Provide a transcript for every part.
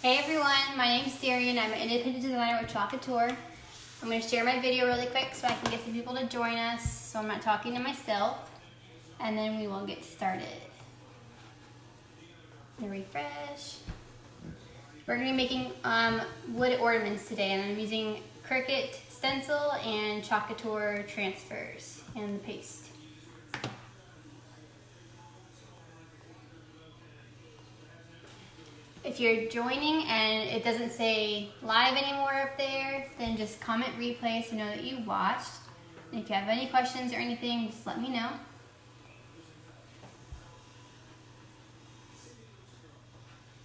Hey everyone, my name is Darian. I'm an independent designer with couture. I'm going to share my video really quick so I can get some people to join us so I'm not talking to myself, and then we will get started. Refresh. We're going to be making wood ornaments today, and I'm using Cricut stencil and couture transfers and the paste. If you're joining and it doesn't say live anymore up there, then just comment replay so I know that you watched. And if you have any questions or anything, just let me know.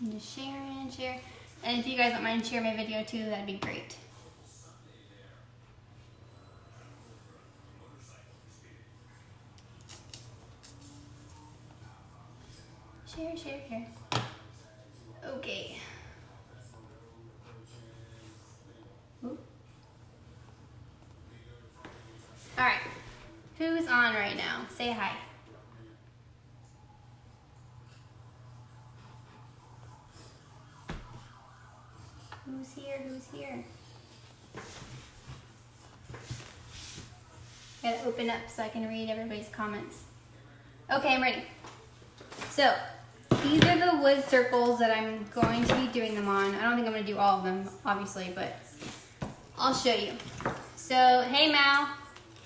I'm just share. And if you guys don't mind share my video too, that'd be great. Share. Okay. Alright. Who's on right now? Say hi. Who's here? Gotta open up so I can read everybody's comments. Okay, I'm ready. So, these are the wood circles that I'm going to be doing them on. I don't think I'm going to do all of them, obviously, but I'll show you. So, hey Mal.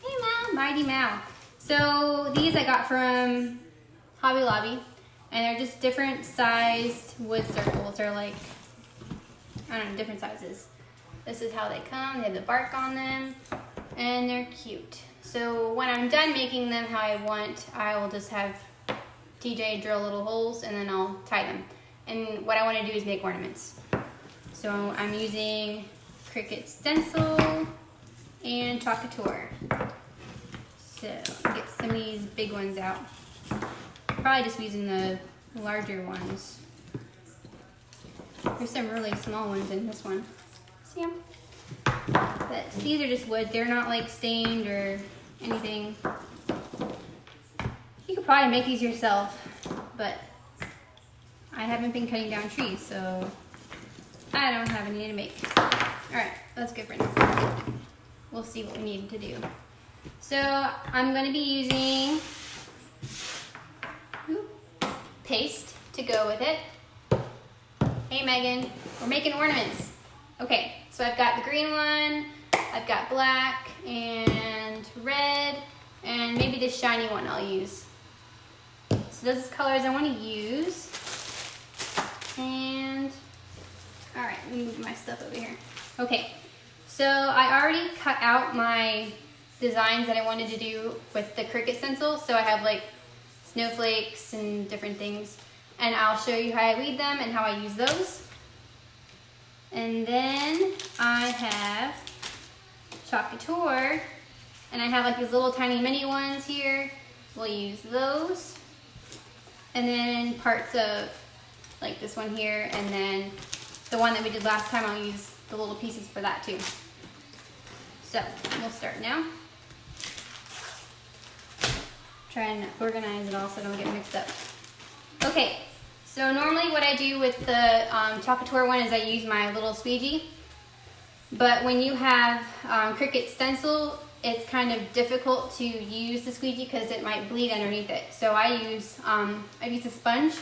Hey Mal, Mighty Mal. So, these I got from Hobby Lobby, and they're just different sized wood circles. They're like, I don't know, different sizes. This is how they come. They have the bark on them, and they're cute. So, when I'm done making them how I want, I will just have TJ drill little holes and then I'll tie them. And what I want to do is make ornaments. So I'm using Cricut stencil and couture. So get some of these big ones out. Probably just using the larger ones. There's some really small ones in this one. See them? But these are just wood. They're not like stained or anything. You could probably make these yourself, but I haven't been cutting down trees, so I don't have any to make. Alright, that's good for now. We'll see what we need to do. So I'm going to be using paste to go with it. Hey Megan, we're making ornaments. Okay, so I've got the green one, I've got black and red, and maybe this shiny one I'll use. So those are colors I want to use. And, alright, let me move my stuff over here. Okay, so I already cut out my designs that I wanted to do with the Cricut stencil. So I have like snowflakes and different things. And I'll show you how I weed them and how I use those. And then I have couture. And I have like these little tiny mini ones here. We'll use those. And then parts of like this one here, and then the one that we did last time, I'll use the little pieces for that too. So we'll start now. Try and organize it all so I don't get mixed up. Okay, so normally what I do with the couture one is I use my little squeegee. But when you have Cricut stencil, it's kind of difficult to use the squeegee because it might bleed underneath it. So I use a sponge,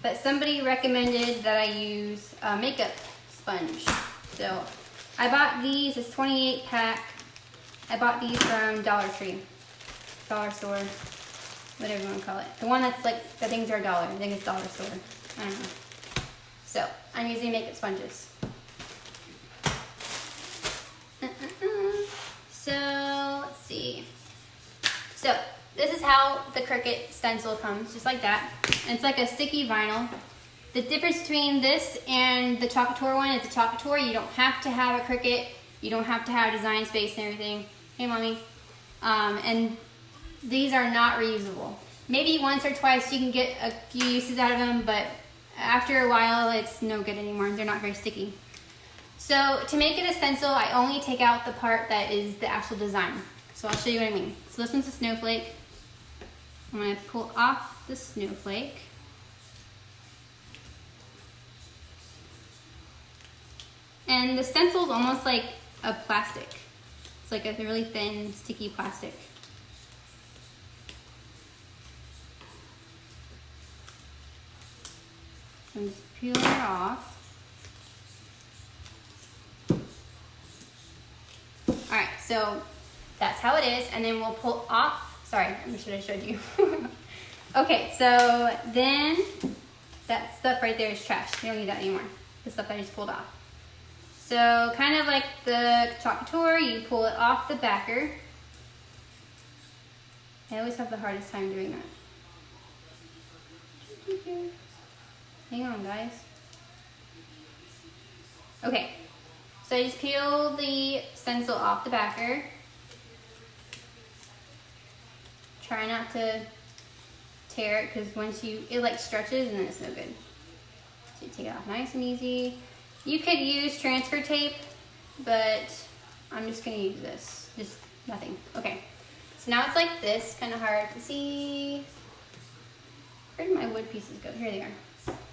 but somebody recommended that I use a makeup sponge. So I bought these, it's 28 pack. I bought these from Dollar Tree, dollar store, whatever you want to call it. The one that's like, the things are $1. I think it's dollar store. I don't know. So I'm using makeup sponges. So let's see. So this is how the Cricut stencil comes, just like that. And it's like a sticky vinyl. The difference between this and the couture one is the couture, you don't have to have a Cricut, you don't have to have design space and everything. Hey mommy. And these are not reusable. Maybe once or twice you can get a few uses out of them, but after a while it's no good anymore. They're not very sticky. So to make it a stencil, I only take out the part that is the actual design. So I'll show you what I mean. So this one's a snowflake. I'm going to pull off the snowflake. And the stencil is almost like a plastic. It's like a really thin, sticky plastic. I'm just peeling it off. All right, so that's how it is, and then we'll pull off. Sorry, I should have showed you. Okay, so then that stuff right there is trash. You don't need that anymore. The stuff I just pulled off. So kind of like the chalk couture, you pull it off the backer. I always have the hardest time doing that. Hang on, guys. Okay, so I just peel the stencil off the backer. Try not to tear it, because once it like stretches and then it's no good. So you take it off nice and easy. You could use transfer tape, but I'm just gonna use this. Just nothing. Okay, so now it's like this, kind of hard to see. Where did my wood pieces go? Here they are.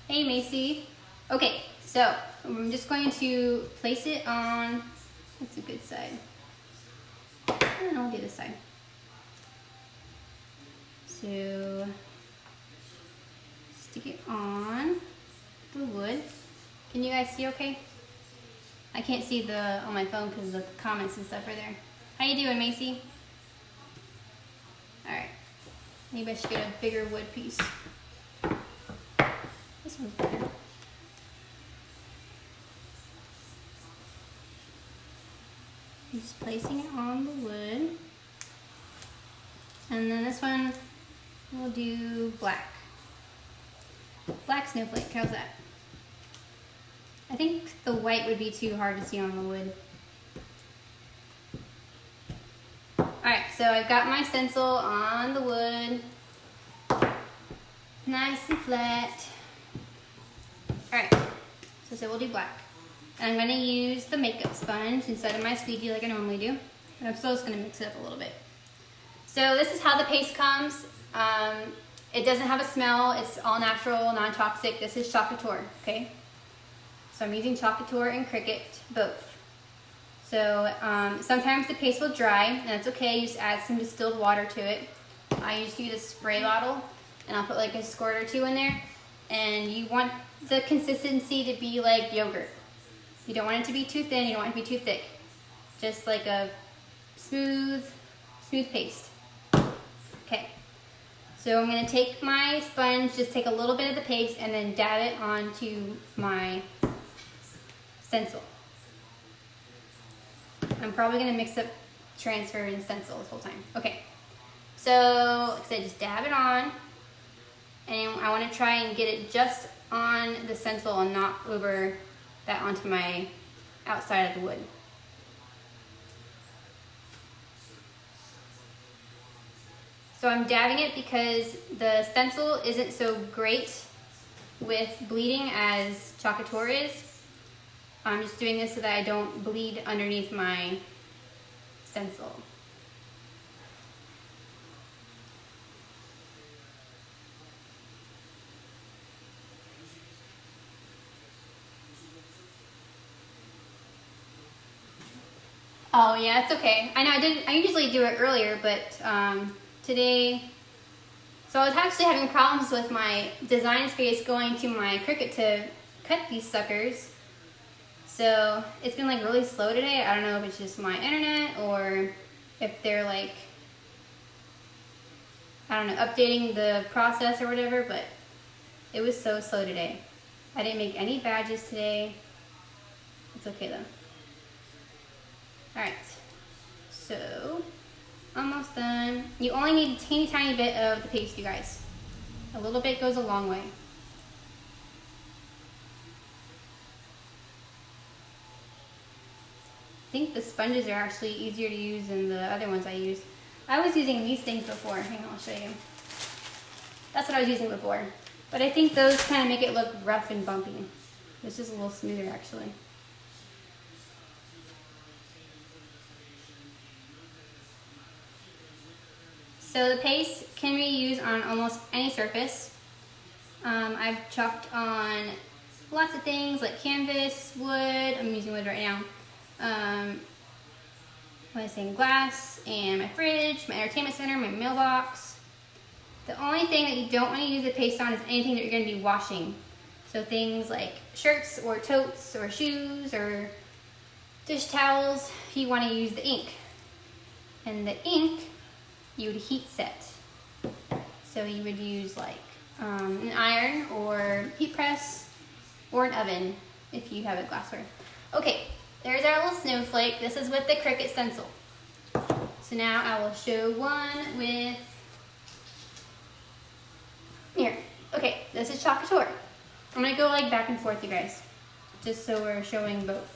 Hey, Macy. Okay, so I'm just going to place it on, what's a good side? And I'll do this side. So stick it on the wood. Can you guys see okay? I can't see on my phone because the comments and stuff are there. How you doing, Macy? All right. Maybe I should get a bigger wood piece. This one's better. I'm just placing it on the wood. And then this one, we'll do black. Black snowflake, how's that? I think the white would be too hard to see on the wood. Alright, so I've got my stencil on the wood. Nice and flat. Alright, so we'll do black. And I'm going to use the makeup sponge instead of my squeegee like I normally do. But I'm still just going to mix it up a little bit. So this is how the paste comes. It doesn't have a smell. It's all natural, non-toxic. This is chalk couture, okay? So I'm using chalk couture and Cricut, both. So sometimes the paste will dry, and that's okay. You just add some distilled water to it. I used to use a spray bottle, and I'll put like a squirt or two in there. And you want the consistency to be like yogurt. You don't want it to be too thin, you don't want it to be too thick. Just like a smooth paste. Okay, so I'm gonna take my sponge, just take a little bit of the paste and then dab it onto my stencil. I'm probably gonna mix up transfer and stencil this whole time. Okay, so like I said, just dab it on, and I wanna try and get it just on the stencil and not over that onto my outside of the wood. So I'm dabbing it because the stencil isn't so great with bleeding as chalk couture is. I'm just doing this so that I don't bleed underneath my stencil. Oh yeah, it's okay. I know I usually do it earlier, but today, so I was actually having problems with my design space going to my Cricut to cut these suckers. So it's been like really slow today. I don't know if it's just my internet or if they're like, I don't know, updating the process or whatever, but it was so slow today. I didn't make any badges today. It's okay though. Alright, so almost done. You only need a teeny tiny bit of the paste, you guys. A little bit goes a long way. I think the sponges are actually easier to use than the other ones I use. I was using these things before. Hang on, I'll show you. That's what I was using before. But I think those kind of make it look rough and bumpy. This is a little smoother actually. So the paste can be used on almost any surface. I've chalked on lots of things like canvas, wood, I'm using wood right now, what was I saying, glass, and my fridge, my entertainment center, my mailbox. The only thing that you don't want to use the paste on is anything that you're going to be washing. So things like shirts or totes or shoes or dish towels, if you want to use the ink. And the ink, you would heat set. So you would use like an iron or heat press or an oven if you have a glassware. Okay, there's our little snowflake. This is with the Cricut stencil. So now I will show one with, here. Okay, this is chalk couture. I'm gonna go like back and forth, you guys, just so we're showing both.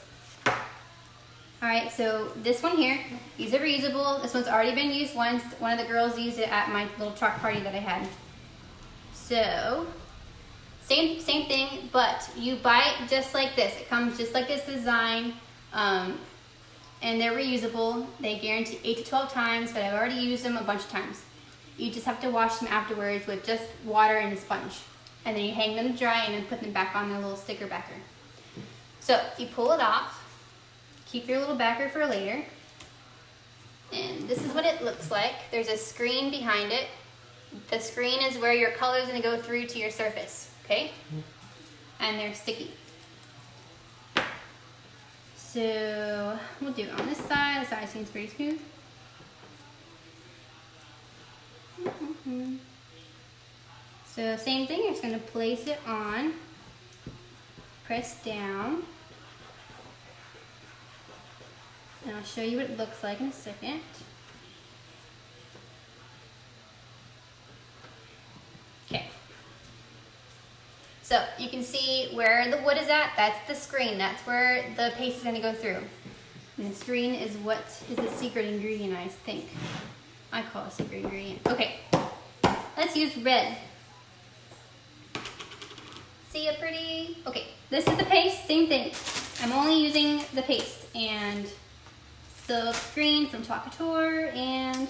All right, so this one here, these are reusable. This one's already been used once. One of the girls used it at my little chalk party that I had. So, same thing, but you buy it just like this. It comes just like this design, and they're reusable. They guarantee 8 to 12 times, but I've already used them a bunch of times. You just have to wash them afterwards with just water and a sponge. And then you hang them dry and then put them back on their little sticker backer. So, you pull it off. Keep your little backer for later. And this is what it looks like. There's a screen behind it. The screen is where your color is going to go through to your surface, okay? And they're sticky. So we'll do it on this side. The side seems pretty smooth. So same thing, you're just going to place it on, press down. And I'll show you what it looks like in a second. Okay. So you can see where the wood is at. That's the screen. That's where the paste is going to go through. And the screen is what is the secret ingredient, I think. I call it a secret ingredient. Okay. Let's use red. See it pretty? Okay. This is the paste. Same thing. I'm only using the paste and silk screen from Chalk Couture and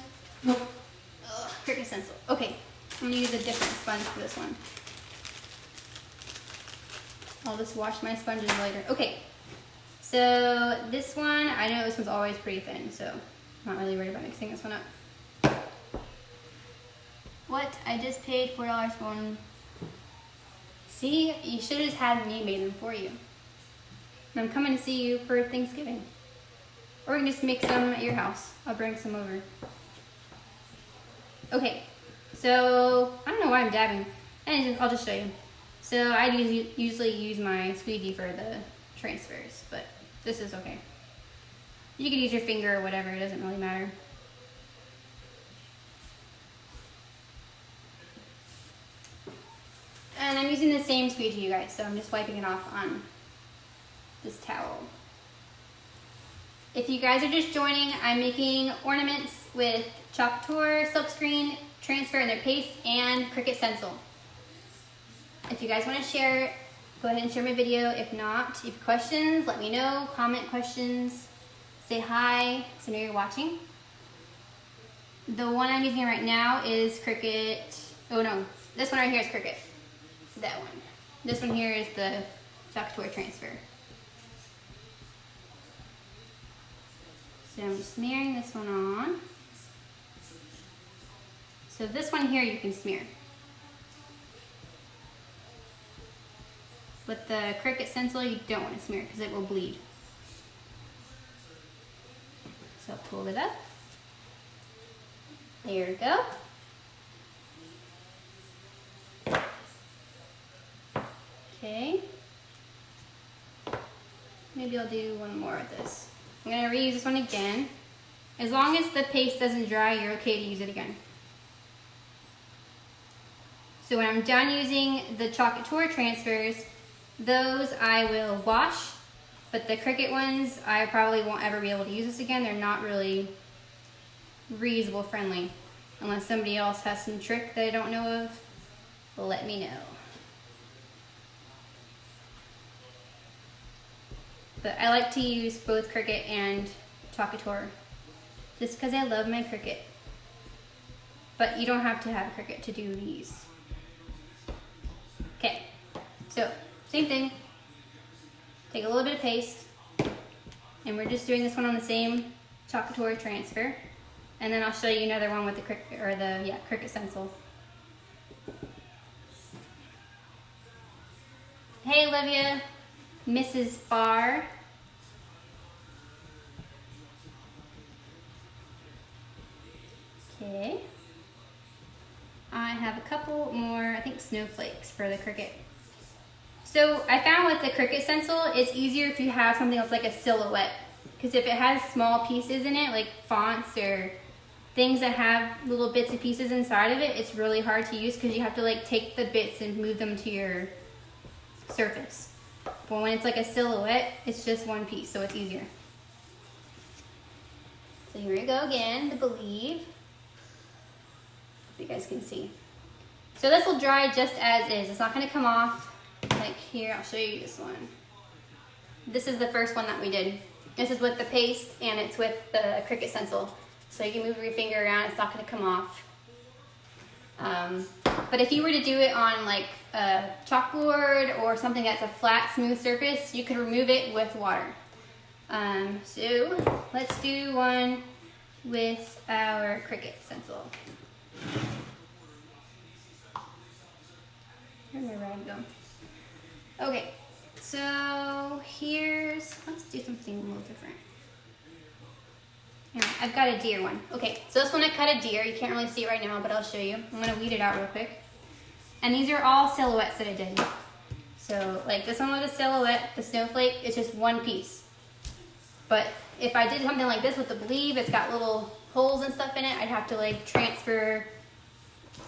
Cricut stencil. Okay, I'm gonna use a different sponge for this one. I'll just wash my sponges later. Okay, so this one, I know this one's always pretty thin, so I'm not really worried about mixing this one up. What? I just paid $4 for one. See, you should have just had me made them for you. And I'm coming to see you for Thanksgiving. Or we can just make some at your house. I'll bring some over. Okay, so I don't know why I'm dabbing. And I'll just show you. So I usually use my squeegee for the transfers, but this is okay. You can use your finger or whatever, it doesn't really matter. And I'm using the same squeegee, you guys, so I'm just wiping it off on this towel. If you guys are just joining, I'm making ornaments with Chalk Couture, silkscreen, transfer in their paste, and Cricut stencil. If you guys want to share, go ahead and share my video. If not, if you have questions, let me know. Comment questions, say hi, so I know you're watching. The one I'm using right now is Cricut. Oh no, this one right here is Cricut. That one. This one here is the Chalk Couture transfer. So I'm just smearing this one on. So this one here you can smear. With the Cricut stencil you don't want to smear because it will bleed. So pull it up. There we go. Okay. Maybe I'll do one more of this. I'm going to reuse this one again. As long as the paste doesn't dry, you're okay to use it again. So when I'm done using the Chalk Couture transfers, those I will wash, but the Cricut ones, I probably won't ever be able to use this again. They're not really reusable friendly. Unless somebody else has some trick that I don't know of, let me know. But I like to use both Cricut and Chalk Couture just because I love my Cricut. But you don't have to have a Cricut to do these. Okay, so same thing, Take a little bit of paste, and we're just doing this one on the same chalk couture transfer. And then I'll show you another one with the Cricut stencil. Hey Olivia, Mrs. Barr. Okay. I have a couple more, I think, snowflakes for the Cricut. So I found with the Cricut stencil, it's easier if you have something that's like a silhouette. Because if it has small pieces in it, like fonts or things that have little bits and pieces inside of it, it's really hard to use because you have to like take the bits and move them to your surface. But when it's like a silhouette, it's just one piece, so it's easier. So here we go again, the Believe. You guys can see. So this will dry just as is. It's not going to come off. Like here, I'll show you this one. This is the first one that we did. This is with the paste and it's with the Cricut stencil. So you can move your finger around, it's not going to come off. But if you were to do it on like a chalkboard or something that's a flat, smooth surface, you could remove it with water. So let's do one with our Cricut stencil. Where'd my rag go? Okay, so let's do something a little different. Here, I've got a deer one. Okay, so this one I cut a deer. You can't really see it right now, but I'll show you. I'm gonna weed it out real quick. And these are all silhouettes that I did. So like this one was a silhouette, the snowflake, it's just one piece. But if I did something like this with the Believe, it's got little holes and stuff in it, I'd have to like transfer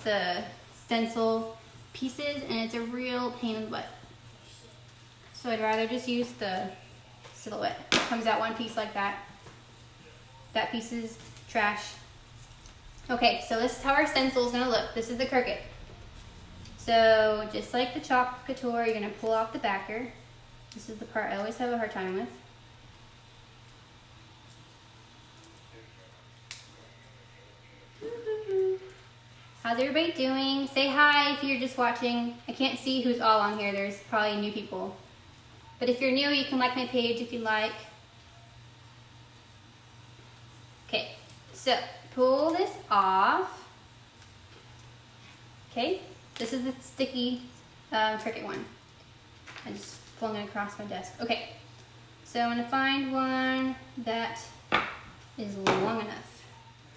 the stencil pieces and it's a real pain in the butt. So I'd rather just use the silhouette. It comes out one piece like that. That piece is trash. Okay, so this is how our stencil is gonna look. This is the Cricut. So just like the chalk couture, you're gonna pull off the backer. This is the part I always have a hard time with. How's everybody doing? Say hi if you're just watching. I can't see who's all on here. There's probably new people. But if you're new, you can like my page if you like. Okay, so pull this off. Okay, this is the sticky Cricut one. I just flung it across my desk. Okay, so I'm gonna find one that is long enough.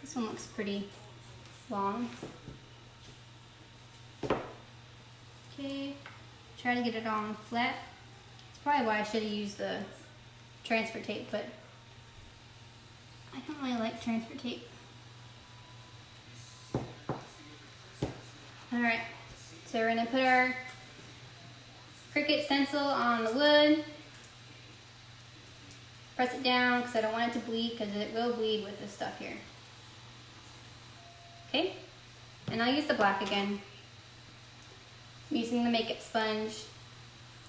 This one looks pretty long. Okay, try to get it on flat. That's probably why I should have used the transfer tape, but I don't really like transfer tape. Alright, so we're going to put our Cricut stencil on the wood. Press it down because I don't want it to bleed because it will bleed with this stuff here. Okay, and I'll use the black again. I'm using the makeup sponge.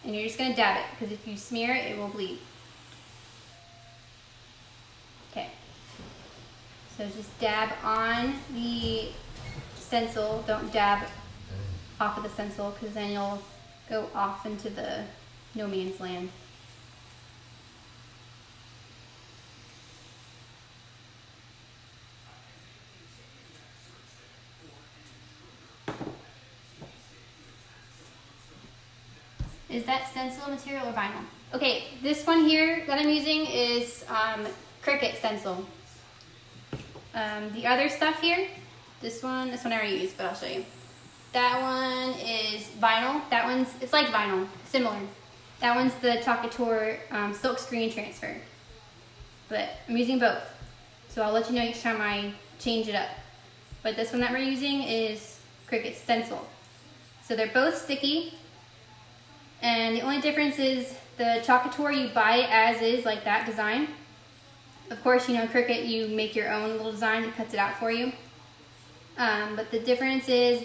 And you're just going to dab it because if you smear it, it will bleed. Okay. So just dab on the stencil. Don't dab off of the stencil because then you'll go off into the no man's land. Is that stencil material or vinyl? Okay, this one here that I'm using is Cricut stencil. The other stuff here, this one I already used, but I'll show you. That one is vinyl. It's like vinyl, similar. That one's the chalk couture silk screen transfer. But I'm using both. So I'll let you know each time I change it up. But this one that we're using is Cricut stencil. So they're both sticky. And the only difference is the chalk couture, you buy it as is, like that design. Of course, you know, Cricut, you make your own little design, it cuts it out for you. But the difference is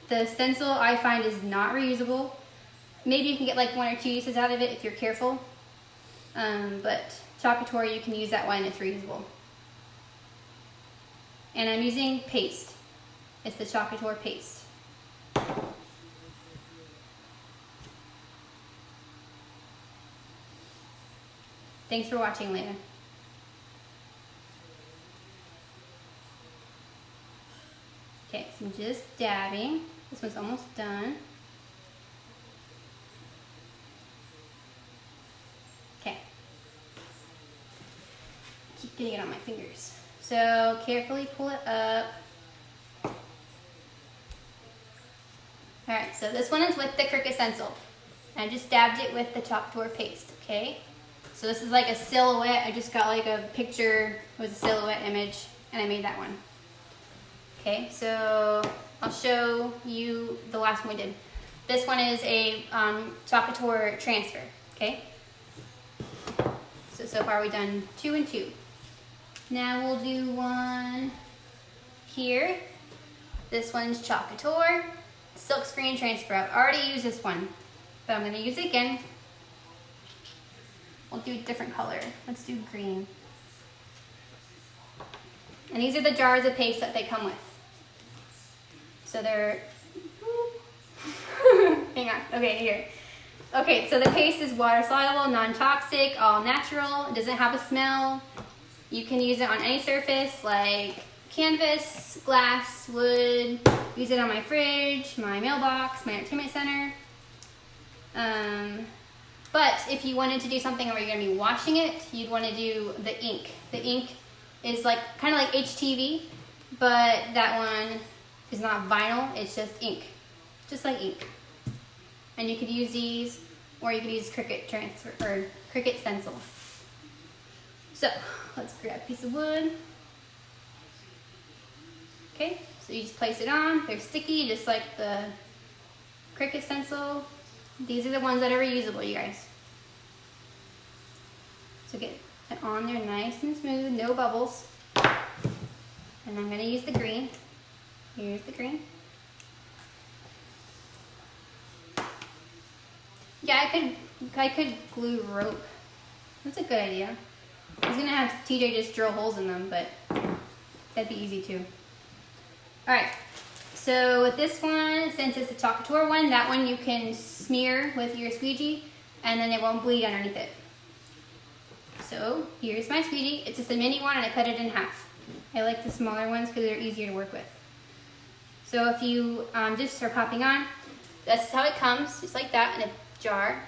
the stencil I find is not reusable. Maybe you can get like 1 or 2 uses out of it if you're careful. But chalk couture, you can use that one, it's reusable. And I'm using paste. It's the chalk couture paste. Thanks for watching, Leia. Okay, so I'm just dabbing. This one's almost done. Okay. Keep getting it on my fingers. So carefully pull it up. Alright, so this one is with the Cricut stencil. I just dabbed it with the couture paste, okay? So this is like a silhouette. I just got like a picture, it was a silhouette image, and I made that one. Okay, so I'll show you the last one we did. This one is a couture transfer, okay? So far we've done 2 and 2. Now we'll do one here. This one's couture silkscreen transfer. I've already used this one, but I'm going to use it again. We'll do a different color. Let's do green. And these are the jars of paste that they come with. So they're, hang on, okay, here. Okay, so the paste is water soluble, non-toxic, all natural. It doesn't have a smell. You can use it on any surface like canvas, glass, wood. Use it on my fridge, my mailbox, my entertainment center. But if you wanted to do something where you're going to be washing it, you'd want to do the ink. The ink is like kind of like HTV, but that one is not vinyl, it's just ink. Just like ink. And you could use these, or you could use Cricut transfer or Cricut stencil. So let's grab a piece of wood. Okay, so you just place it on. They're sticky, just like the Cricut stencil. These are the ones that are reusable, you guys. So get it on there nice and smooth, no bubbles. And I'm gonna use the green. Here's the green. Yeah, I could glue rope. That's a good idea. I was gonna have TJ just drill holes in them, but that'd be easy too. All right, so with this one, since it's a couture one, that one you can smear with your squeegee and then it won't bleed underneath it. So here's my squeegee. It's just a mini one and I cut it in half. I like the smaller ones because they're easier to work with. So if you just are popping on, that's how it comes, just like that in a jar.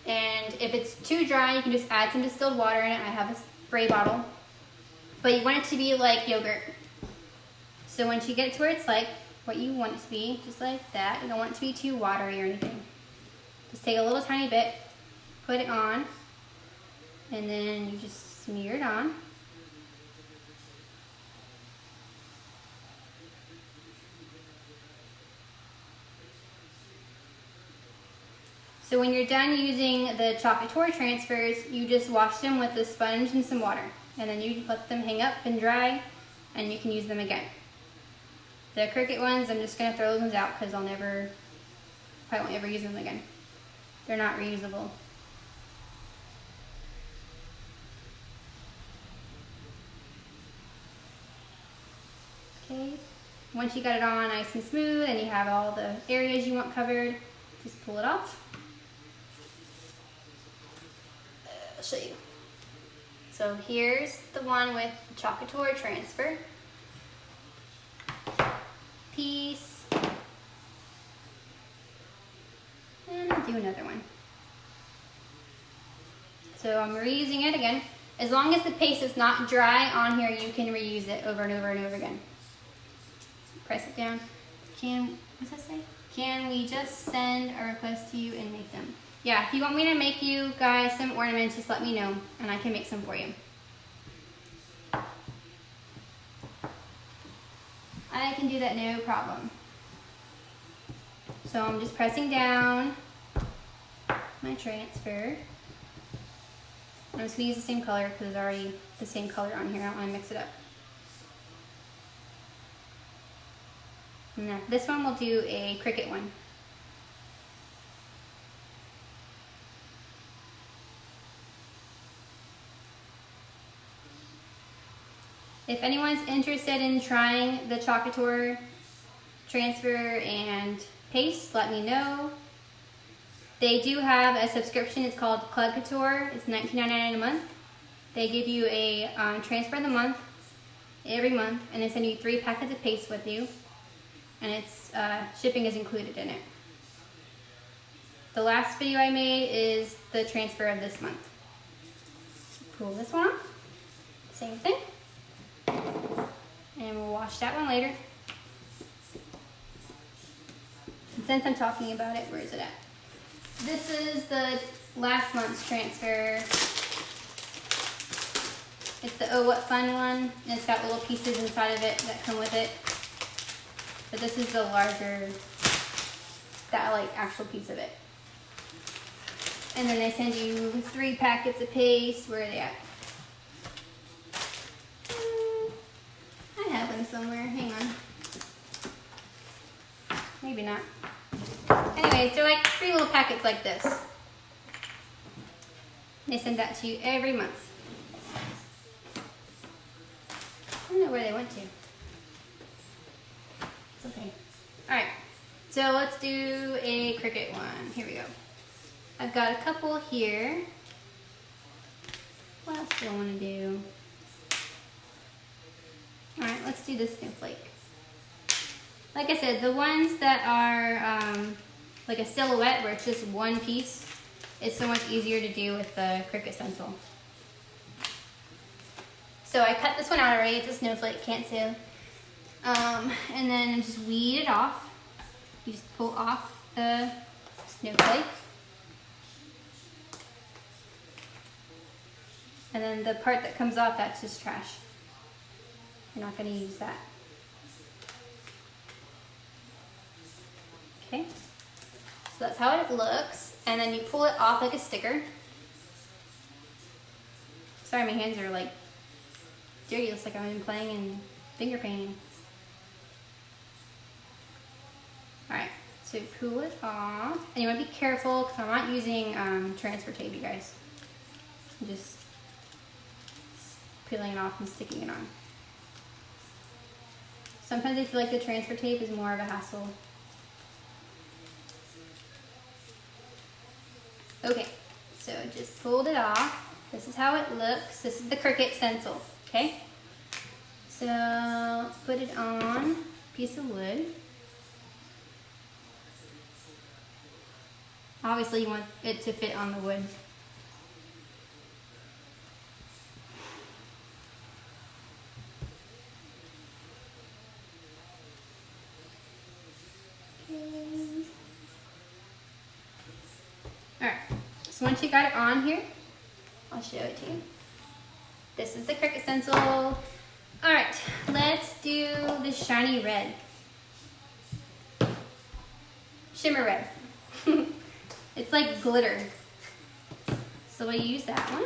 And if it's too dry, you can just add some distilled water in it. I have a spray bottle. But you want it to be like yogurt. So once you get it to where it's like what you want it to be, just like that. You don't want it to be too watery or anything. Just take a little tiny bit, put it on, and then you just smear it on. So when you're done using the couture transfers, you just wash them with a sponge and some water. And then you let them hang up and dry, and you can use them again. The Cricut ones, I'm just going to throw those ones out because probably won't ever use them again. They're not reusable. Okay, once you got it on nice and smooth and you have all the areas you want covered, just pull it off. I'll show you. So here's the one with the couture transfer piece, and I'll do another one. So I'm reusing it again. As long as the paste is not dry on here, you can reuse it over and over and over again. So press it down. What's that say? Can we just send a request to you and make them? Yeah, if you want me to make you guys some ornaments, just let me know and I can make some for you. I can do that, no problem. So I'm just pressing down my transfer. I'm just going to use the same color because it's already the same color on here. I don't want to mix it up. And now this one we'll do a Cricut one. If anyone's interested in trying the couture transfer and paste, let me know. They do have a subscription. It's called Club Couture. It's $19.99 a month. They give you a transfer of the month every month, and they send you 3 packets of paste with you, and it's shipping is included in it. The last video I made is the transfer of this month. Pull this one off, same thing, and we'll wash that one later. And since I'm talking about it, where is it at? This is the last month's transfer. It's the Oh What Fun one, and it's got little pieces inside of it that come with it. But this is the larger, that like actual piece of it. And then they send you 3 packets of paste. Where are they at? I have them somewhere, hang on. Maybe not. Anyways, they're like 3 little packets like this. They send that to you every month. I don't know where they went to. It's okay. Alright, so let's do a Cricut one. Here we go. I've got a couple here. What else do I want to do? Alright, let's do this snowflake. Like I said, the ones that are like a silhouette where it's just one piece, it's so much easier to do with the Cricut stencil. So I cut this one out already. It's a snowflake, can't see. And then just weed it off. You just pull off the snowflake. And then the part that comes off, that's just trash. You're not going to use that. Okay, so that's how it looks. And then you pull it off like a sticker. Sorry, my hands are like dirty. It looks like I've been playing in finger painting. Alright, so pull it off. And you want to be careful because I'm not using transfer tape, you guys. I'm just peeling it off and sticking it on. Sometimes I feel like the transfer tape is more of a hassle. Okay, so just pulled it off. This is how it looks. This is the Cricut stencil, okay? So let's put it on a piece of wood. Obviously you want it to fit on the wood. Alright, so once you got it on here, I'll show it to you. This is the Cricut stencil. Alright, let's do the shiny red. Shimmer red. It's like glitter. So we'll use that one.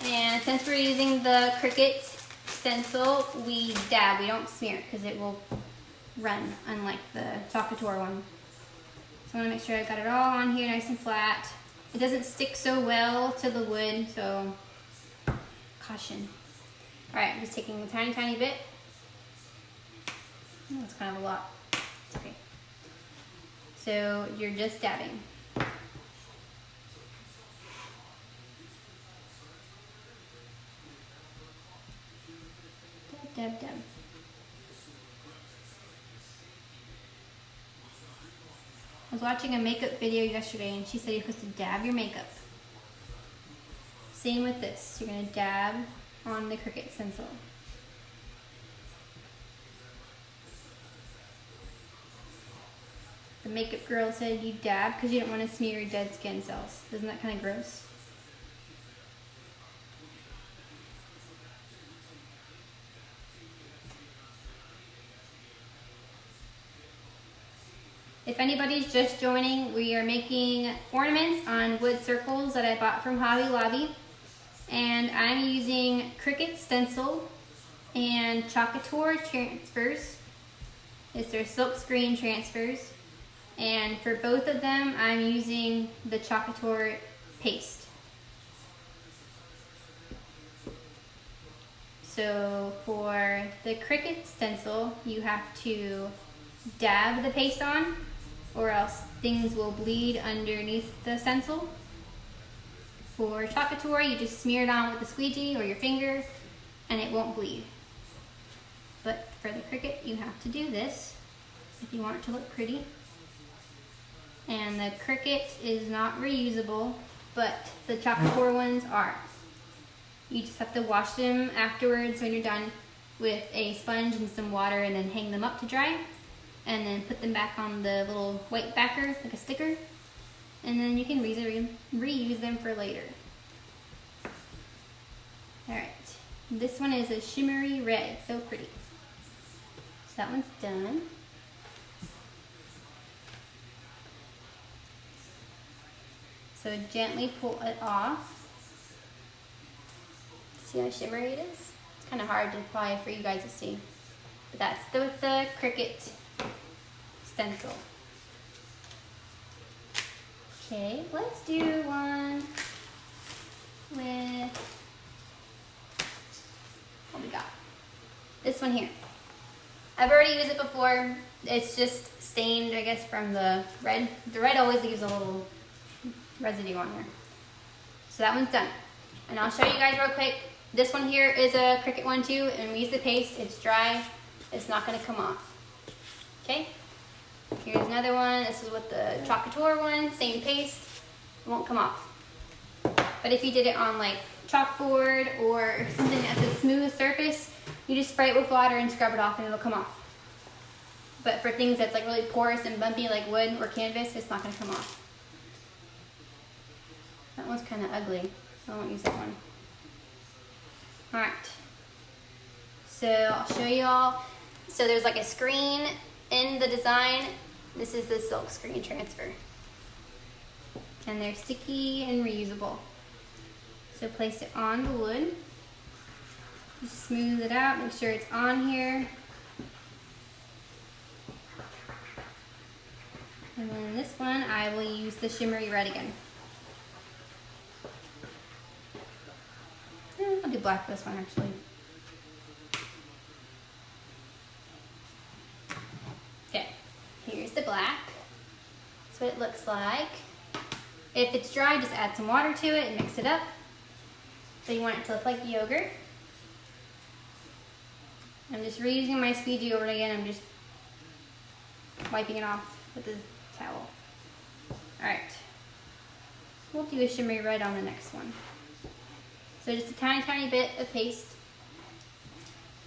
And since we're using the Cricut stencil, we dab, we don't smear it because it will run, unlike the couture one. So I want to make sure I've got it all on here nice and flat. It doesn't stick so well to the wood, so caution. Alright, I'm just taking a tiny, tiny bit. Oh, that's kind of a lot. It's okay. So you're just dabbing. Dab, dab, dab. I was watching a makeup video yesterday and she said you're supposed to dab your makeup. Same with this. You're going to dab on the Cricut stencil. The makeup girl said you dab because you don't want to smear your dead skin cells. Isn't that kind of gross? If anybody's just joining, we are making ornaments on wood circles that I bought from Hobby Lobby. And I'm using Cricut stencil and couture transfers. It's their silk screen transfers. And for both of them, I'm using the couture paste. So for the Cricut stencil, you have to dab the paste on, or else things will bleed underneath the stencil. For couture, you just smear it on with a squeegee or your finger and it won't bleed. But for the Cricut, you have to do this if you want it to look pretty. And the Cricut is not reusable, but the couture ones are. You just have to wash them afterwards when you're done with a sponge and some water, and then hang them up to dry, and then put them back on the little white backer like a sticker, and then you can reuse them for later. Alright, this one is a shimmery red, so pretty. So that one's done. So gently pull it off. See how shimmery it is? It's kind of hard to probably for you guys to see. But that's with the Cricut stencil. Okay, let's do one with, what we got? This one here. I've already used it before. It's just stained, I guess, from the red. The red always leaves a little residue on there. So that one's done. And I'll show you guys real quick. This one here is a Cricut one too, and we use the paste. It's dry. It's not going to come off. Okay? Here's another one. This is with the couture one. Same paste. It won't come off. But if you did it on like chalkboard or something that's a smooth surface, you just spray it with water and scrub it off and it'll come off. But for things that's like really porous and bumpy like wood or canvas, it's not going to come off. That one's kind of ugly, so I won't use that one. Alright, so I'll show you all. So there's like a screen in the design. This is the silk screen transfer. And they're sticky and reusable. So place it on the wood. Just smooth it out, make sure it's on here. And then this one, I will use the shimmery red again. I'll do black for this one actually. Okay, here's the black. That's what it looks like. If it's dry, just add some water to it and mix it up. So you want it to look like yogurt. I'm just reusing my squeegee over it again. I'm just wiping it off with the towel. Alright, we'll do a shimmery red on the next one. So just a tiny, tiny bit of paste,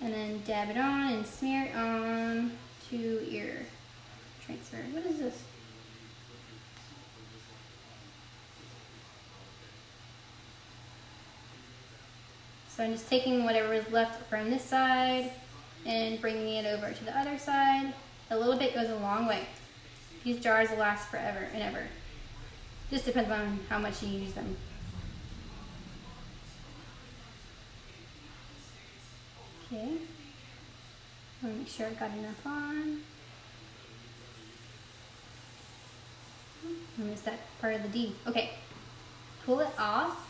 and then dab it on and smear it on to your transfer. What is this? So I'm just taking whatever is left from this side and bringing it over to the other side. A little bit goes a long way. These jars will last forever and ever. Just depends on how much you use them. Okay, I want to make sure I got enough on. I missed that part of the D. Okay, pull it off.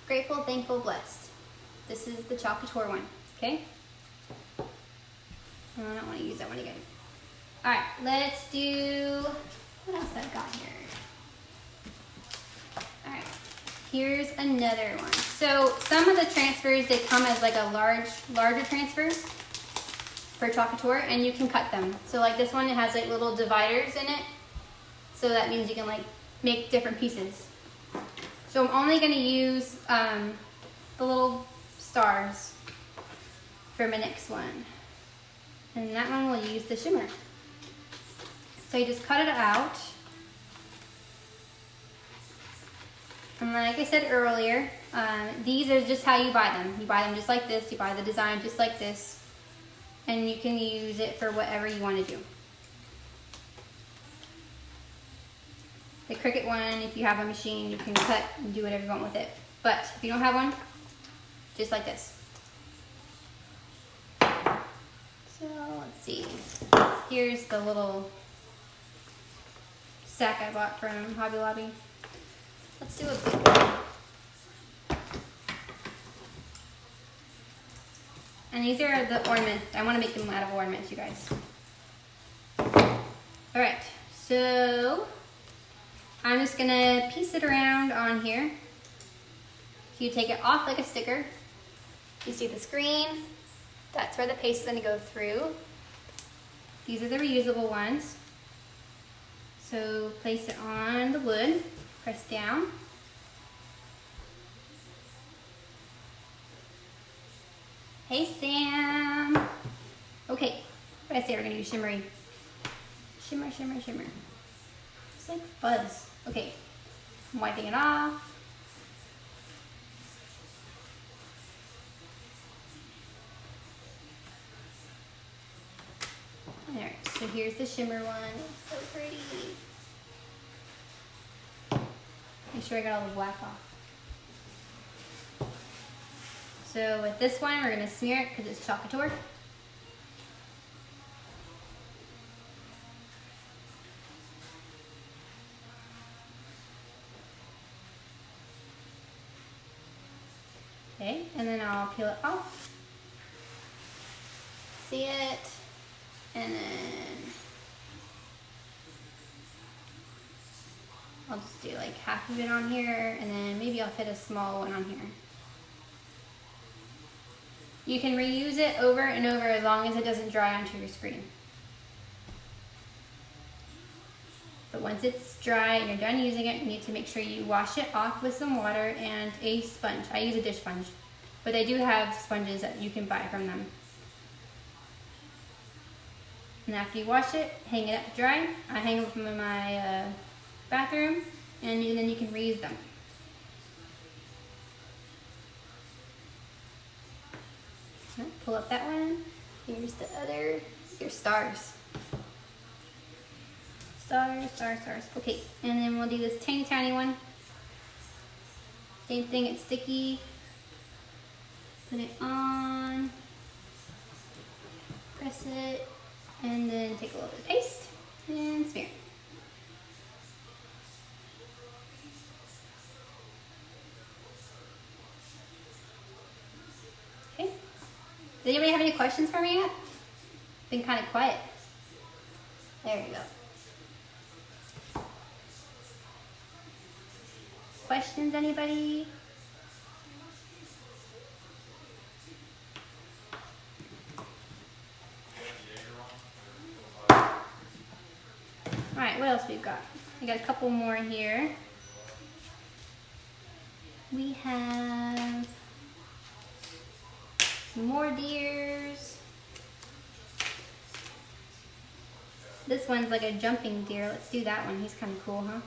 Grateful, thankful, blessed. This is the couture one, okay? I don't want to use that one again. Alright, let's do, what else I've got here? Alright, here's another one. So some of the transfers, they come as like a larger transfer for couture, and you can cut them. So like this one, it has like little dividers in it. So that means you can like make different pieces. So I'm only gonna use the little stars for my next one. And that one will use the shimmer. So you just cut it out. And like I said earlier, these are just how you buy them. You buy them just like this, you buy the design just like this, and you can use it for whatever you want to do. The Cricut one, if you have a machine, you can cut and do whatever you want with it. But if you don't have one, just like this. So let's see. Here's the little sack I bought from Hobby Lobby. Let's do a big one. And these are the ornaments. I want to make them out of ornaments, you guys. Alright, so I'm just gonna piece it around on here. So you take it off like a sticker. You see the screen, that's where the paste is gonna go through. These are the reusable ones. So place it on the wood, press down. Hey Sam. Okay, what did I say we're gonna use shimmery? Shimmer, shimmer, shimmer. It's like fuzz. Okay, I'm wiping it off. Alright, so here's the shimmer one. It's so pretty. Make sure I got all the black off. So with this one, we're gonna smear it because it's couture. Okay, and then I'll peel it off. See it, and then I'll just do like half of it on here, and then maybe I'll fit a small one on here. You can reuse it over and over as long as it doesn't dry onto your screen. But once it's dry and you're done using it, you need to make sure you wash it off with some water and a sponge. I use a dish sponge, but they do have sponges that you can buy from them. And after you wash it, hang it up to dry. I hang them in my bathroom, and then you can reuse them. Pull up that one. Here's the other. Here's stars. Stars, stars, stars. Okay, and then we'll do this tiny, tiny one. Same thing, it's sticky. Put it on. Press it. And then take a little bit of paste and smear. Okay. Does anybody have any questions for me yet? Been kind of quiet. There you go. Questions, anybody? Alright, what else we've got? We got a couple more here. We have some more deers. This one's like a jumping deer. Let's do that one. He's kind of cool, huh?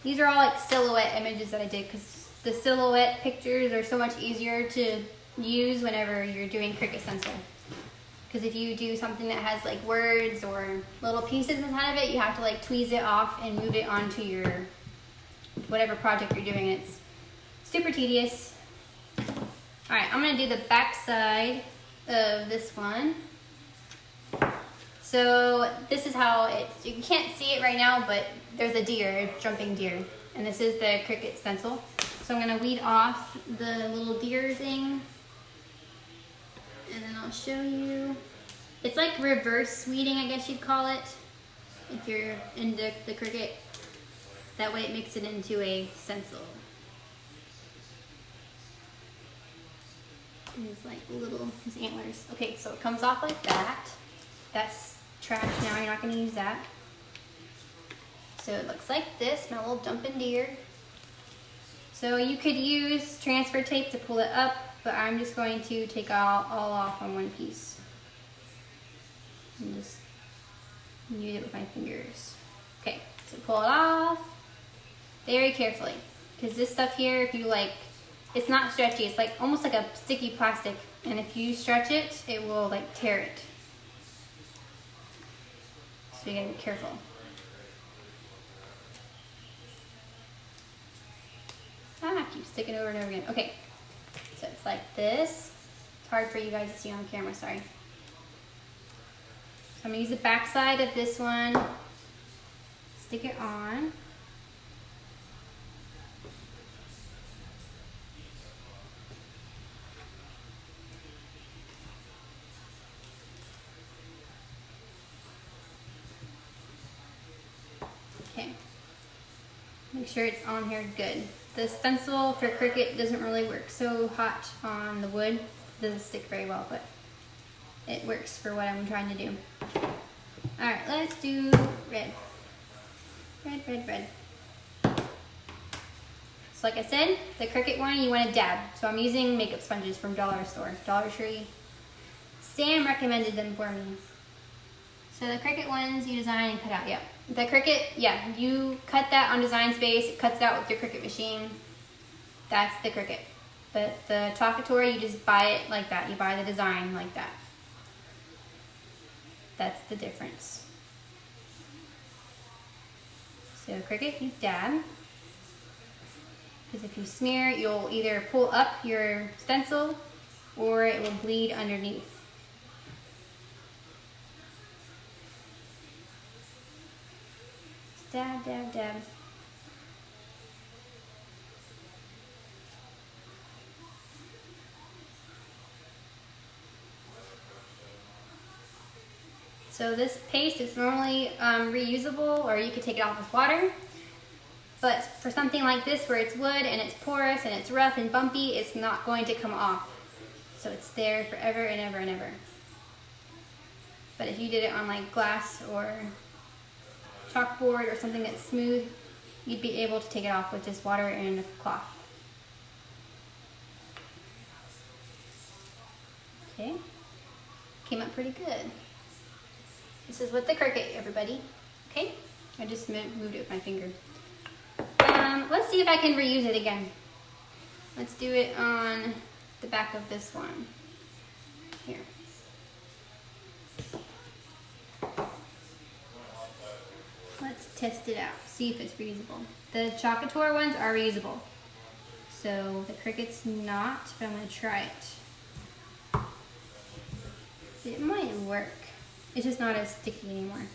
These are all like silhouette images that I did because the silhouette pictures are so much easier to use whenever you're doing Cricut stencil. Because if you do something that has like words or little pieces inside of it, you have to like tweeze it off and move it onto your whatever project you're doing. It's super tedious. Alright, I'm going to do the back side of this one. So this is how you can't see it right now, but there's a deer, a jumping deer. And this is the Cricut stencil. So I'm going to weed off the little deer thing. And then I'll show you. It's like reverse weeding, I guess you'd call it, if you're into the Cricut. That way it makes it into a stencil. It's like little, his antlers. Okay, so it comes off like that. That's trash now, you're not going to use that. So it looks like this, my little jumping deer. So you could use transfer tape to pull it up, but I'm just going to take all off on one piece. And just use it with my fingers. Okay, so pull it off very carefully. Because this stuff here, if you like, it's not stretchy, it's like almost like a sticky plastic. And if you stretch it, it will like tear it. So you gotta be careful. I keep sticking over and over again. Okay, so it's like this. It's hard for you guys to see on camera, sorry. So I'm gonna use the back side of this one, stick it on. Okay, Make sure it's on here good. The stencil for Cricut doesn't really work so hot on the wood. It doesn't stick very well, but it works for what I'm trying to do. Alright, let's do red. Red, red, red. So like I said, the Cricut one you want to dab. So I'm using makeup sponges from Dollar Tree. Sam recommended them for me. So the Cricut ones you design and cut out, yeah. The Cricut, yeah, you cut that on Design Space, it cuts it out with your Cricut machine. That's the Cricut. But the couture, you just buy it like that. You buy the design like that. That's the difference. So Cricut, you dab. Because if you smear, you'll either pull up your stencil or it will bleed underneath. Dab, dab, dab. So this paste is normally reusable, or you could take it off with water. But for something like this where it's wood and it's porous and it's rough and bumpy, it's not going to come off. So it's there forever and ever and ever. But if you did it on like glass or chalkboard or something that's smooth, you'd be able to take it off with just water and a cloth. Okay, came up pretty good. This is with the Cricut, everybody. Okay, I just moved it with my finger. Let's see if I can reuse it again. Let's do it on the back of this one. Here. Let's test it out, see if it's reusable. The couture ones are reusable. So the Cricut's not, but I'm gonna try it. It might work. It's just not as sticky anymore.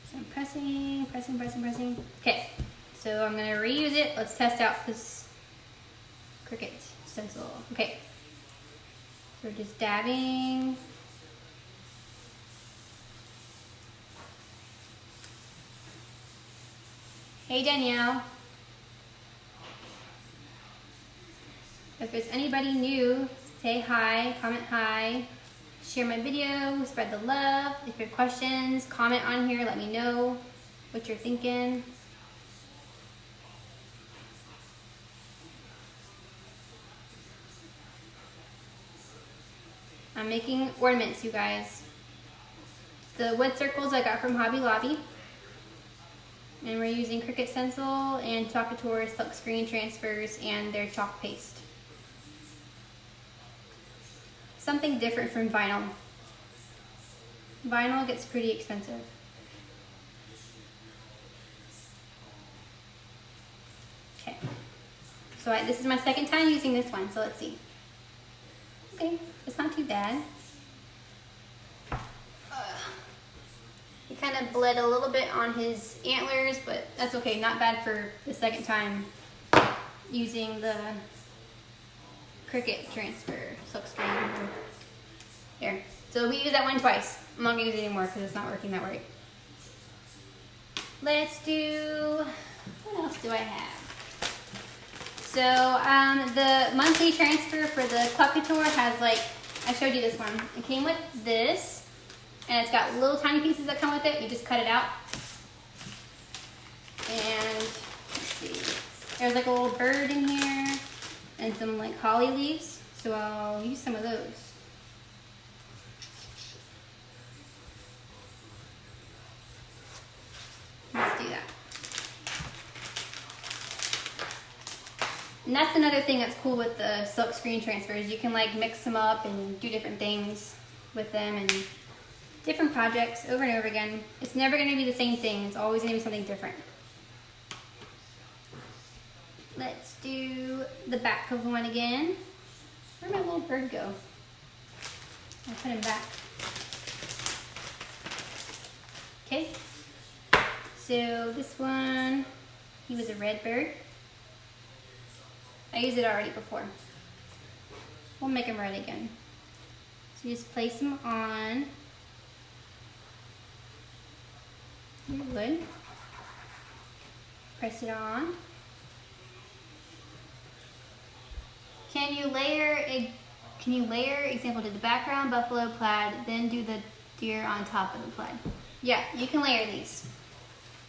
So I'm pressing, pressing, pressing, pressing. Okay, so I'm gonna reuse it. Let's test out this Cricut stencil. Okay, so we're just dabbing. Hey Danielle. If there's anybody new, say hi, comment hi, share my video, spread the love. If you have questions, comment on here, let me know what you're thinking. I'm making ornaments, you guys. The wood circles I got from Hobby Lobby. And we're using Cricut stencil and couture silk screen transfers and their chalk paste. Something different from vinyl. Vinyl gets pretty expensive. Okay, so this is my second time using this one, so let's see. Okay, it's not too bad. He kind of bled a little bit on his antlers, but that's okay, not bad for the second time using the Cricut transfer silk screen. Here, so we used that one twice. I'm not gonna use it anymore because it's not working that right. Let's do, what else do I have? So the monthly transfer for the couture has, like, I showed you this one. It came with this. And it's got little tiny pieces that come with it. You just cut it out. And let's see. There's like a little bird in here and some like holly leaves. So I'll use some of those. Let's do that. And that's another thing that's cool with the silk screen transfers. You can like mix them up and do different things with them and different projects over and over again. It's never going to be the same thing. It's always going to be something different. Let's do the back of one again. Where'd my little bird go? I'll put him back. Okay. So this one, he was a red bird. I used it already before. We'll make him red again. So you just place him on. your wood. Press it on. Can you layer, example, do the background buffalo plaid, then do the deer on top of the plaid? Yeah, you can layer these.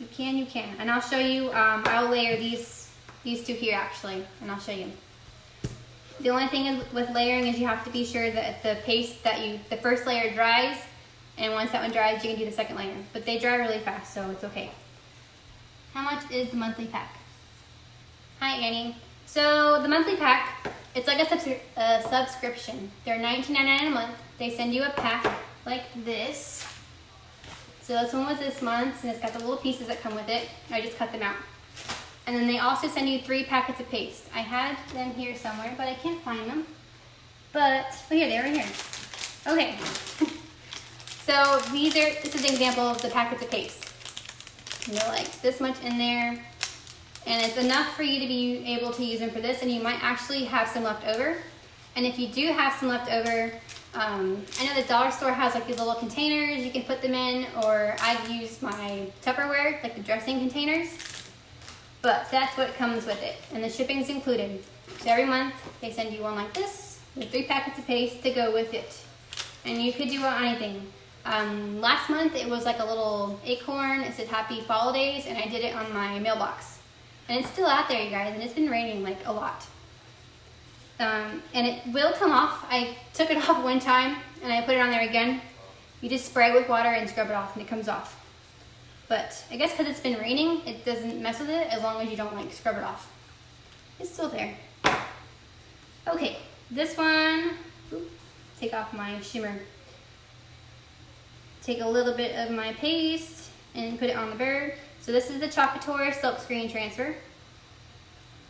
You can. And I'll show you, I'll layer these two here actually, and I'll show you. The only thing with layering is you have to be sure that the paste the first layer dries, and once that one dries, you can do the second layer. But they dry really fast, so it's okay. How much is the monthly pack? Hi, Annie. So the monthly pack, it's like a subscription. They're $19.99 a month. They send you a pack like this. So this one was this month, and it's got the little pieces that come with it. I just cut them out. And then they also send you 3 packets of paste. I had them here somewhere, but I can't find them. But here, they're right here. Okay. So this is an example of the packets of paste. And they're like this much in there. And it's enough for you to be able to use them for this, and you might actually have some left over. And if you do have some left over, I know the dollar store has like these little containers you can put them in, or I've used my Tupperware, like the dressing containers. But that's what comes with it, and the shipping's included. So every month they send you one like this with 3 packets of paste to go with it. And you could do anything. Last month it was like a little acorn. It said Happy Fall Days, and I did it on my mailbox. And it's still out there, you guys, and it's been raining like a lot. And it will come off. I took it off one time and I put it on there again. You just spray it with water and scrub it off and it comes off. But I guess because it's been raining, it doesn't mess with it as long as you don't like scrub it off. It's still there. Okay, this one, take off my shimmer. Take a little bit of my paste and put it on the bird. So this is the couture silk screen transfer.